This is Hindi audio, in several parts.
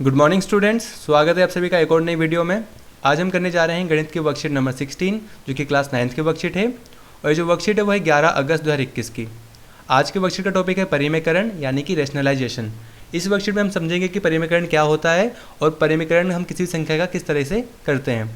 गुड मॉर्निंग स्टूडेंट्स, स्वागत है आप सभी का एक और नई वीडियो में। आज हम करने जा रहे हैं गणित की वर्कशीट नंबर 16 जो कि क्लास 9th की वर्कशीट है। और ये जो वर्कशीट है वो है 11 अगस्त 2021 की। आज की वर्कशीट का टॉपिक है परिमेकरण यानी कि रैशनलाइजेशन। इस वर्कशीट में हम समझेंगे कि परिमेकरण क्या होता है और परिमेकरण हम किसी संख्या का किस तरह से करते हैं।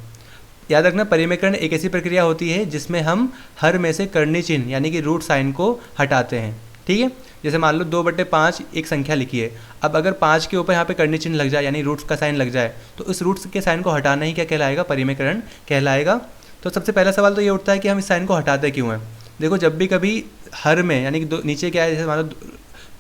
याद रखना, परिमेकरण एक ऐसी प्रक्रिया होती है जिसमें हम हर में से कर्ण चिन्ह यानी कि रूट साइन को हटाते हैं। ठीक है, जैसे मान लो 2/5 एक संख्या लिखी है। अब अगर 5 के ऊपर यहाँ पे कर्ण चिन्ह लग जाए यानी रूट्स का साइन लग जाए तो इस रूट्स के साइन को हटाना ही क्या कहलाएगा, परिमेकरण कहलाएगा। तो सबसे पहला सवाल तो ये उठता है कि हम इस साइन को हटाते क्यों हैं। देखो, जब भी कभी हर में यानी कि नीचे क्या है, जैसे मान लो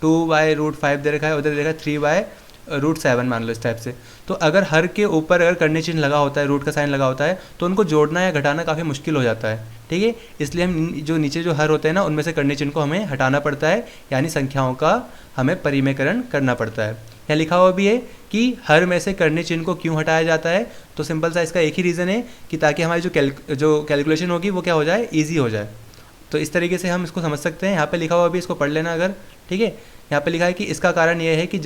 2/√5 दे रखा है, उधर दे रखा है 3/√7 मान लो इस टाइप से। तो अगर हर के ऊपर अगर कर्ण चिन्ह लगा होता है, रूट का साइन लगा होता है, तो उनको जोड़ना या घटाना काफ़ी मुश्किल हो जाता है। ठीक है, इसलिए हम जो नीचे जो हर होते हैं ना, उनमें से कर्ण चिन्ह को हमें हटाना पड़ता है, यानी संख्याओं का हमें परिमेकरण करना पड़ता है। यहाँ लिखा हुआ भी है कि हर में से कर्ण चिन्ह को क्यों हटाया जाता है। तो सिंपल सा इसका एक ही रीज़न है कि ताकि हमारी जो कैलकुलेशन होगी वो क्या हो जाए, ईजी हो जाए। तो इस तरीके से हम इसको समझ सकते हैं। यहाँ पे लिखा हुआ भी इसको पढ़ लेना अगर। ठीक है, यहाँ पे लिखा है कि इसका कारण यह है कि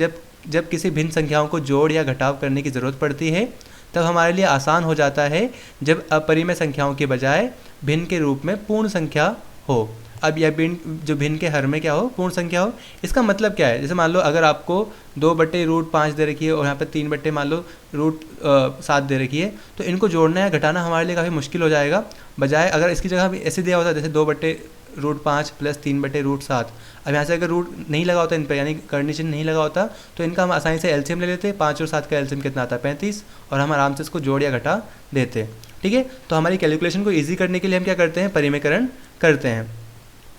जब किसी भिन्न संख्याओं को जोड़ या घटाव करने की ज़रूरत पड़ती है तब हमारे लिए आसान हो जाता है जब अपरिमेय संख्याओं के बजाय भिन्न के रूप में पूर्ण संख्या हो। अब यह भिन्न के हर में क्या हो, पूर्ण संख्या हो। इसका मतलब क्या है, जैसे मान लो अगर आपको 2/√5 दे रखी है और यहाँ पे 3 मान लो √7 दे रखी है, तो इनको जोड़ना या घटाना हमारे लिए काफ़ी मुश्किल हो जाएगा। बजाय अगर इसकी जगह भी ऐसे दिया होता जैसे 2/√5 प्लस 3/√7। अब यहाँ से अगर रूट नहीं लगा होता इन पर, यानी कर्ण चिन्ह नहीं लगा होता, तो इनका हम आसानी से एलसीएम ले लेते। 5 और 7 का एलसीएम कितना आता है, 35, और हम आराम से इसको जोड़ या घटा देते। ठीक है, तो हमारी कैलकुलेशन को ईजी करने के लिए हम क्या करते हैं, परिमेकरण करते हैं।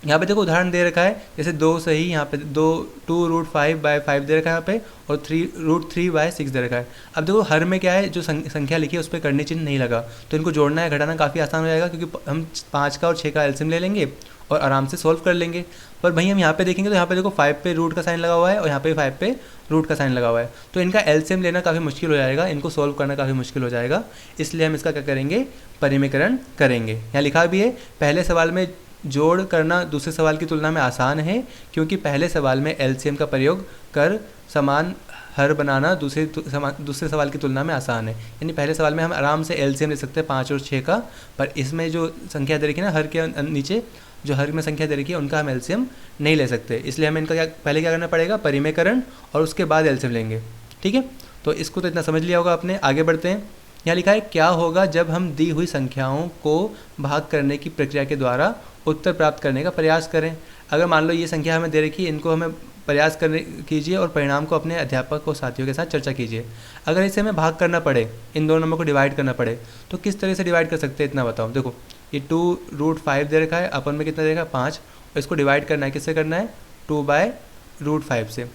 यहाँ पे देखो उदाहरण दे रखा है, जैसे 2 सही, यहाँ पे 2√5/5 दे रखा है यहाँ पे, और 3√3/6 दे रखा है। अब देखो हर में क्या है, जो संख्या लिखी है उस पर कर्ण चिन्ह नहीं लगा, तो इनको जोड़ना या घटाना काफ़ी आसान हो जाएगा, क्योंकि हम 5 का और 6 का एलसीएम ले लेंगे और आराम से सोल्व कर लेंगे। पर भाई हम यहाँ पे देखेंगे तो यहाँ पे देखो 5 पे रूट का साइन लगा हुआ है और यहाँ पे 5 पे रूट का साइन लगा हुआ है, तो इनका एलसीएम लेना काफ़ी मुश्किल हो जाएगा, इनको सोल्व करना काफ़ी मुश्किल हो जाएगा। इसलिए हम इसका क्या करेंगे, परिमेकरण करेंगे। यहाँ लिखा भी है, पहले सवाल में जोड़ करना दूसरे सवाल की तुलना में आसान है, क्योंकि पहले सवाल में एलसीएम का प्रयोग कर समान हर बनाना दूसरे सवाल की तुलना में आसान है। यानी पहले सवाल में हम आराम से एलसीएम ले सकते हैं 5 और 6 का, पर इसमें जो संख्या दे रखी है ना, हर के नीचे जो हर में संख्या दे रखी है उनका हम एलसीएम नहीं ले सकते। इसलिए हमें इनका पहले क्या करना पड़ेगा, परिमेकरण, और उसके बाद एलसीएम लेंगे। ठीक है, तो इसको तो इतना समझ लिया होगा आपने। आगे बढ़ते हैं। यहाँ लिखा है, क्या होगा जब हम दी हुई संख्याओं को भाग करने की प्रक्रिया के द्वारा उत्तर प्राप्त करने का प्रयास करें। अगर मान लो ये संख्या हमें दे रखी है, इनको हमें प्रयास करने कीजिए और परिणाम को अपने अध्यापक और साथियों के साथ चर्चा कीजिए। अगर इसे हमें भाग करना पड़े, इन दोनों नंबर को डिवाइड करना पड़े, तो किस तरह से डिवाइड कर सकते हैं, इतना बताओ। देखो ये 2√5 दे रखा है, अपन में कितना दे रखा है, 5, और इसको डिवाइड करना है, किससे करना है, 2/√5 से।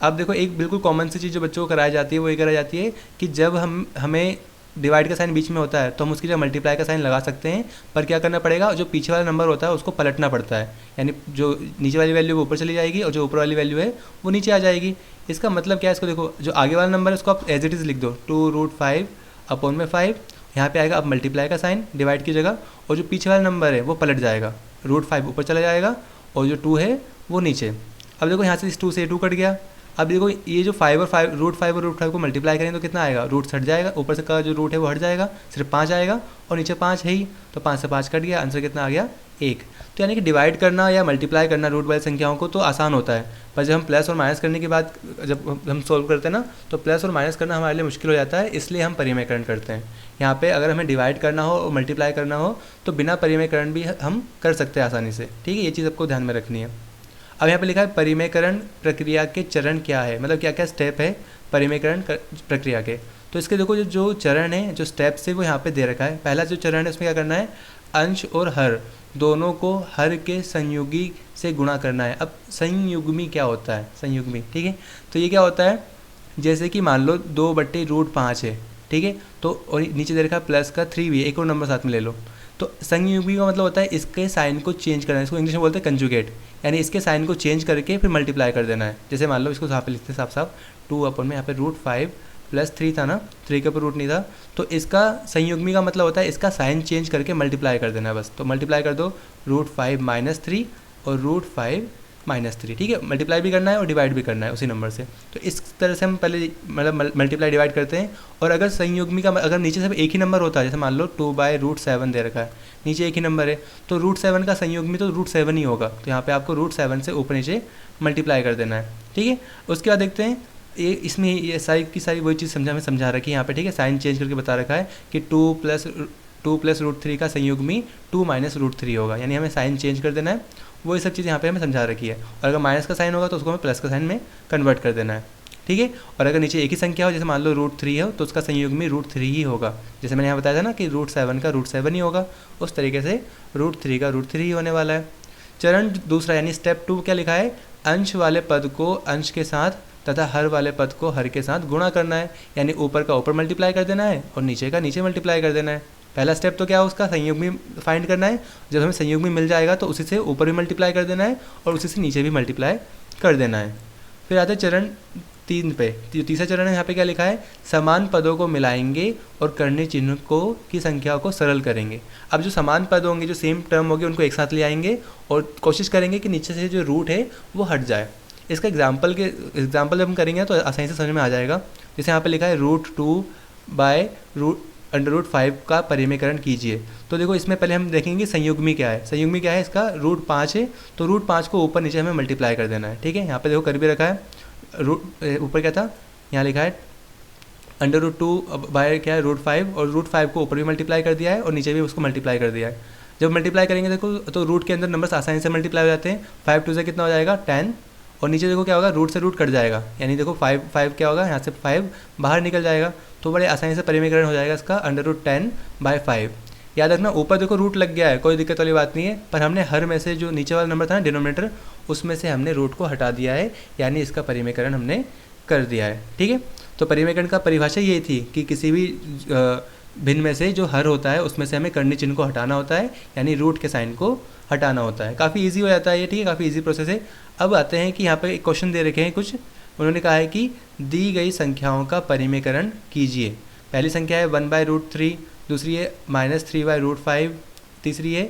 अब देखो एक बिल्कुल कॉमन सी चीज़ जो बच्चों को कराई जाती है वो ये कराई जाती है कि जब हमें डिवाइड का साइन बीच में होता है तो हम उसकी जगह मल्टीप्लाई का साइन लगा सकते हैं, पर क्या करना पड़ेगा, जो पीछे वाला नंबर होता है उसको पलटना पड़ता है। यानी जो नीचे वाली वैल्यू वो ऊपर चली जाएगी और जो ऊपर वाली वैल्यू है वो नीचे आ जाएगी। इसका मतलब क्या है, इसको देखो, जो आगे वाला नंबर है उसको आप एज इट इज़ लिख दो, 2√5/5। यहाँ पे आएगा अब मल्टीप्लाई का साइन डिवाइड की जगह, और जो पीछे वाला नंबर है वो पलट जाएगा, √5 ऊपर चला जाएगा और जो 2 है वो नीचे। अब देखो यहाँ से इस 2 से 2 कट गया। अब देखो ये जो 5 और √5 को मल्टीप्लाई करेंगे तो कितना आएगा, रूट हट जाएगा, ऊपर से का जो रूट है वो हट जाएगा, सिर्फ 5 आएगा, और नीचे 5 है ही, तो 5 से 5 कट गया, आंसर कितना आ गया, 1। तो यानी कि डिवाइड करना या मल्टीप्लाई करना रूट वाली संख्याओं को तो आसान होता है, पर जब हम प्लस और माइनस करने के बाद जब हम सोल्व करते हैं ना, तो प्लस और माइनस करना हमारे लिए मुश्किल हो जाता है। इसलिए हम परिमेयकरण करते हैं। यहाँ पे अगर हमें डिवाइड करना हो और मल्टीप्लाई करना हो तो बिना परिमेयकरण भी हम कर सकते हैं आसानी से। ठीक है, ये चीज़ आपको ध्यान में रखनी है। अब यहाँ पे लिखा है, परिमेयकरण प्रक्रिया के चरण क्या है, मतलब क्या क्या स्टेप है परिमेयकरण प्रक्रिया के। तो इसके देखो जो चरण है, जो स्टेप्स है वो यहाँ पे दे रखा है। पहला जो चरण है उसमें क्या करना है, अंश और हर दोनों को हर के संयुगी से गुणा करना है। अब संयुग्मी क्या होता है, संयुग्मी, ठीक है, तो ये क्या होता है, जैसे कि मान लो 2/√5 है, ठीक है, तो और नीचे दे रखा है प्लस का 3 भी है, एक और नंबर साथ में ले लो। तो संयुग्मी का मतलब होता है इसके साइन को चेंज करना है, इसको इंग्लिश में बोलते हैं कंजुगेट, यानी इसके साइन को चेंज करके फिर मल्टीप्लाई कर देना है। जैसे मान लो इसको यहाँ पे लिखते हैं साफ साफ, 2/में यहाँ पे √5 प्लस 3 था ना, 3 के ऊपर रूट नहीं था, तो इसका संयुग्मी का मतलब होता है इसका साइन चेंज करके मल्टीप्लाई कर देना है बस। तो मल्टीप्लाई कर दो, √5 - 3 और √5 -3, ठीक है। मल्टीप्लाई भी करना है और डिवाइड भी करना है उसी नंबर से। तो इस तरह से हम पहले मतलब मल्टीप्लाई डिवाइड करते हैं। और अगर संयुग्मी का अगर नीचे सब एक ही नंबर होता है, जैसे मान लो 2/√7 दे रखा है, नीचे एक ही नंबर है, तो √7 का संयुग्मी तो √7 ही होगा। तो यहाँ पे आपको √7 से ऊपर नीचे मल्टीप्लाई कर देना है, ठीक है। उसके बाद देखते हैं ये इसमें ये सारी की सारी वही चीज़ समझा रखी है यहाँ पे, ठीक है। साइन चेंज करके बता रखा है कि 2 + √3 का संयुग्मी 2 - √3 होगा, यानी हमें साइन चेंज कर देना है। वही सब चीज़ यहाँ पे हमें समझा रखी है। और अगर माइनस का साइन होगा तो उसको हमें प्लस का साइन में कन्वर्ट कर देना है, ठीक है। और अगर नीचे एक ही संख्या हो, जैसे मान लो √3 हो, तो उसका संयुग्मी √3 ही होगा। जैसे मैंने यहाँ बताया था ना कि √7 का √7 ही होगा, उस तरीके से √3 का √3 ही होने वाला है। चरण दूसरा यानी स्टेप 2 क्या लिखा है, अंश वाले पद को अंश के साथ तथा हर वाले पद को हर के साथ गुणा करना है। यानी ऊपर का ऊपर मल्टीप्लाई कर देना है और नीचे का नीचे मल्टीप्लाई कर देना है। पहला स्टेप तो क्या है, उसका संयुग्मी फाइंड करना है। जब हमें संयुग्मी मिल जाएगा तो उसी से ऊपर भी मल्टीप्लाई कर देना है और उसी से नीचे भी मल्टीप्लाई कर देना है। फिर आते हैं चरण 3 पे। तीसरा चरण है, यहाँ पे क्या लिखा है, समान पदों को मिलाएंगे और करने चिन्ह को की संख्या को सरल करेंगे। अब जो समान पद होंगे, जो सेम टर्म होगी, उनको एक साथ ले आएंगे और कोशिश करेंगे कि नीचे से जो रूट है वो हट जाए। इसका एग्जाम्पल जब हम करेंगे तो आसानी से समझ में आ जाएगा। जैसे यहाँ पे लिखा है √2/√5 का परिमेयकरण कीजिए। तो देखो इसमें पहले हम देखेंगे संयुग्मी क्या है। संयुग्मी क्या है, इसका √5 है, तो √5 को ऊपर नीचे हमें मल्टीप्लाई कर देना है, ठीक है। यहाँ पे देखो कर भी रखा है, ऊपर क्या था, यहाँ लिखा है √2 क्या है √5, और √5 को ऊपर भी मल्टीप्लाई कर दिया है और नीचे भी उसको मल्टीप्लाई कर दिया है। जब मल्टीप्लाई करेंगे देखो तो रूट के अंदर नंबर्स आसानी से मल्टीप्लाई हो जाते हैं। 5 2 से कितना हो जाएगा 10, और नीचे देखो क्या होगा, रूट से रूट कट जाएगा, यानी देखो 5 क्या होगा, यहाँ से 5 बाहर निकल जाएगा, तो बड़े आसानी से परिमेयकरण हो जाएगा इसका √10/5। याद रखना ऊपर देखो रूट लग गया है, कोई दिक्कत वाली बात नहीं है, पर हमने हर में से जो नीचे वाला नंबर था ना डिनोमिनेटर, उसमें से हमने रूट को हटा दिया है, यानी इसका परिमेयकरण हमने कर दिया है, ठीक है। तो परिमेयकरण का परिभाषा ये थी कि किसी भी भिन्न में से जो हर होता है उसमें से हमें करनी चिन्ह को हटाना होता है, यानी रूट के साइन को हटाना होता है। काफ़ी इजी हो जाता है ये, ठीक है, काफ़ी इजी प्रोसेस है। अब आते हैं कि यहाँ पे एक क्वेश्चन दे रखे हैं कुछ, उन्होंने कहा है कि दी गई संख्याओं का परिमेयकरण कीजिए। पहली संख्या है 1/√3, दूसरी है -3/√5, तीसरी है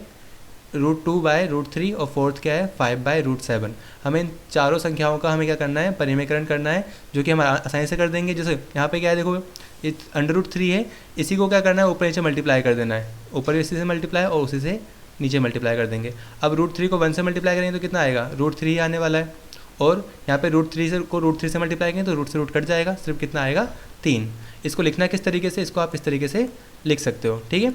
√2/√3 और फोर्थ क्या है 5/√7। हमें इन चारों संख्याओं का हमें क्या करना है, परिमेयकरण करना है, जो कि हम आसानी से कर देंगे। जैसे यहाँ पे क्या है देखो, ये √3 है, इसी को क्या करना है ऊपर नीचे मल्टीप्लाई कर देना है, ऊपर इसी से मल्टीप्लाई और उसी से नीचे मल्टीप्लाई कर देंगे। अब √3 को 1 से मल्टीप्लाई करेंगे तो कितना आएगा, √3 आने वाला है, और यहाँ पे √3 से मल्टीप्लाई करेंगे तो रूट से रूट कट जाएगा, सिर्फ कितना आएगा 3। इसको लिखना किस तरीके से, इसको आप इस तरीके से लिख सकते हो, ठीक है।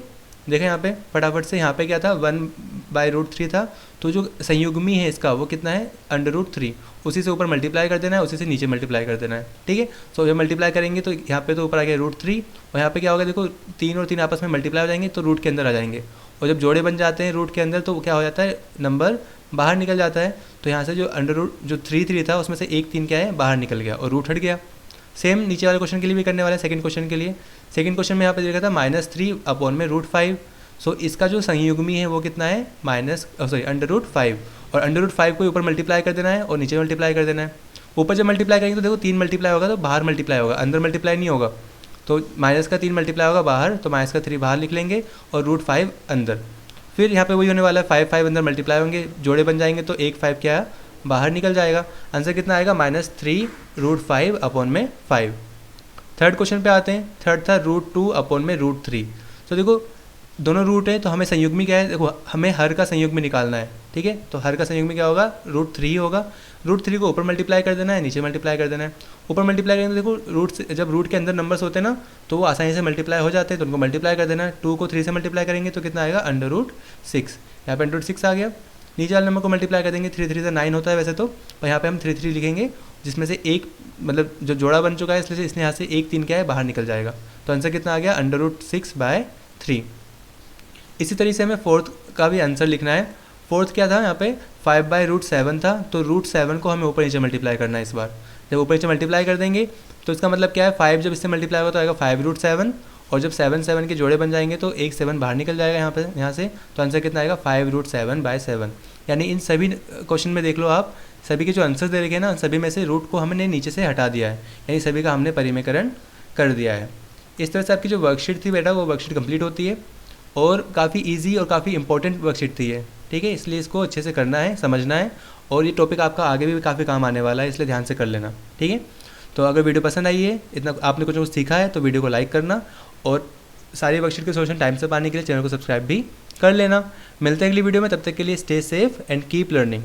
देखें यहाँ पे फटाफट से, यहाँ पे क्या था 1/√3 था, तो जो संयुग्मी है इसका वो कितना है √3, उसी से ऊपर मल्टीप्लाई कर देना है, उसी से नीचे मल्टीप्लाई कर देना है, ठीक है। सो जब मल्टीप्लाई करेंगे तो यहाँ पे तो ऊपर आ गया √3, और यहाँ पे क्या होगा देखो 3 और 3 आपस में मल्टीप्लाई हो जाएंगे तो रूट के अंदर आ जाएंगे, और जब जोड़े बन जाते हैं रूट के अंदर तो क्या हो जाता है, नंबर बाहर निकल जाता है। तो यहाँ से जो जो 3 था उसमें से एक 3 क्या है बाहर निकल गया और रूट हट गया। सेम नीचे वाले क्वेश्चन के लिए भी करने वाला है, सेकंड क्वेश्चन के लिए। सेकंड क्वेश्चन में यहाँ पे देखा था -3/√5। सो इसका जो संयुग्मी है वो कितना है √5, और √5 को ऊपर मल्टीप्लाई कर देना है और नीचे मल्टीप्लाई कर देना है। ऊपर जब मल्टीप्लाई करेंगे तो देखो 3 मल्टीप्लाई होगा तो बाहर मल्टीप्लाई होगा, अंदर मल्टीप्लाई नहीं होगा। तो माइनस का 3 मल्टीप्लाई होगा बाहर, तो माइनस का 3 बाहर लिख लेंगे और √5 अंदर। फिर यहाँ पे वही होने वाला है, 5 अंदर मल्टीप्लाई होंगे, जोड़े बन जाएंगे तो एक 5 क्या है बाहर निकल जाएगा। आंसर कितना आएगा -3√5/5। थर्ड क्वेश्चन पे आते हैं। थर्ड था √2/√3। तो देखो दोनों रूट है तो हमें संयुग्मी क्या है, देखो हमें हर का संयुग्मी निकालना है, ठीक है। तो हर का संयुग्मी क्या होगा √3 होगा। √3 को ऊपर मल्टीप्लाई कर देना है, नीचे मल्टीप्लाई कर देना है। ऊपर मल्टीप्लाई करेंगे तो देखो रूट से, जब रूट के अंदर नंबर्स होते हैं ना तो वो आसानी से मल्टीप्लाई हो जाते हैं, तो उनको मल्टीप्लाई कर देना है। 2 को 3 से मल्टीप्लाई करेंगे तो कितना आएगा √6, यहाँ पे √6 आ गया। नीचे वाले नंबर को मल्टीप्लाई कर देंगे, 3 3 से 9 होता है वैसे तो, और यहाँ पे हम 3 3 लिखेंगे, जिसमें से एक मतलब जो जोड़ा बन चुका है इसलिए इसने यहाँ से एक 3 क्या है बाहर निकल जाएगा। तो आंसर कितना आ गया √6/3। इसी तरीके से हमें फोर्थ का भी आंसर लिखना है। फोर्थ क्या था, यहाँ पे 5/√7 था, तो √7 को हमें ऊपर नीचे मल्टीप्लाई करना है। इस बार जब ऊपर नीचे मल्टीप्लाई कर देंगे तो इसका मतलब क्या है, 5 जब इससे मल्टीप्लाई होगा तो आएगा 5√7, और जब 7 के जोड़े बन जाएंगे तो एक 7 बाहर निकल जाएगा यहाँ से। तो आंसर कितना आएगा 5√7/7। यानी इन सभी क्वेश्चन में देख लो आप, सभी के जो आंसर दे रखे हैं ना, सभी में से रूट को हमने नीचे से हटा दिया है, यानी सभी का हमने परिमेयकरण कर दिया है। इस तरह से आपकी जो वर्कशीट थी बेटा वो वर्कशीट कंप्लीट होती है, और काफ़ी इजी और काफ़ी इंपॉर्टेंट वर्कशीट थी ये। ठीक है, इसलिए इसको अच्छे से करना है, समझना है, और ये टॉपिक आपका आगे भी काफ़ी काम आने वाला है, इसलिए ध्यान से कर लेना। ठीक है, तो अगर वीडियो पसंद आई है, इतना आपने कुछ ना कुछ सीखा है, तो वीडियो को लाइक करना और सारी वर्कशीट के सोल्यूशन टाइम से पाने के लिए चैनल को सब्सक्राइब भी कर लेना। मिलते हैं अगली वीडियो में, तब तक के लिए stay safe and keep learning.